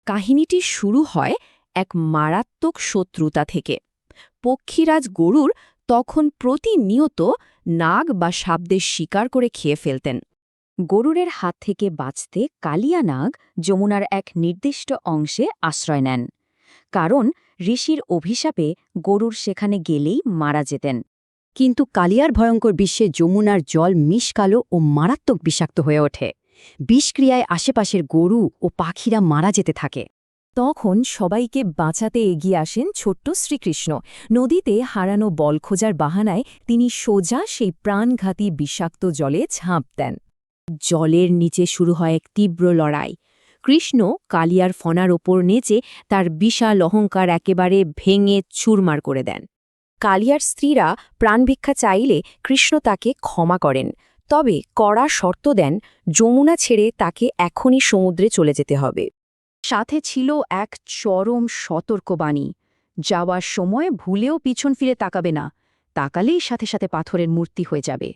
কাহিনীটি শুরু হয় এক মারাত্মক শত্রুতা থেকে। পক্ষীরাজ গরুর তখন প্রতিনিয়ত নাগ বা সাপদের শিকার করে খেয়ে ফেলতেন। গরুরের হাত থেকে বাঁচতে কালিয়া নাগ যমুনার এক নির্দিষ্ট অংশে আশ্রয় নেন, কারণ ঋষির অভিশাপে গরুর সেখানে গেলেই মারা যেতেন। কিন্তু কালিয়ার ভয়ঙ্কর বিশ্বে যমুনার জল মিশকালো ও মারাত্মক বিষাক্ত হয়ে ওঠে। বিষক্রিয়ায় আশেপাশের গরু ও পাখিরা মারা যেতে থাকে। তখন সবাইকে বাঁচাতে এগিয়ে আসেন ছোট্ট শ্রীকৃষ্ণ। নদীতে হারানো বল খোঁজার বাহানায় তিনি সোজা সেই প্রাণঘাতী বিষাক্ত জলে ঝাঁপ দেন। জলের নিচে শুরু হয় এক তীব্র লড়াই। কৃষ্ণ কালিয়ার ফনার ওপর নেচে তার বিশাল অহংকার একেবারে ভেঙে চুরমার করে দেন। কালিয়ার স্ত্রীরা প্রাণভিক্ষা চাইলে কৃষ্ণ তাকে ক্ষমা করেন, তবে কড়া শর্ত দেন যমুনা ছেড়ে তাকে এখনই সমুদ্রে চলে যেতে হবে। সাথে ছিল এক চরম সতর্কবাণী, যাওয়ার সময় ভুলেও পিছন ফিরে তাকাবে না, তাকালেই সাথে সাথে পাথরের মূর্তি হয়ে যাবে।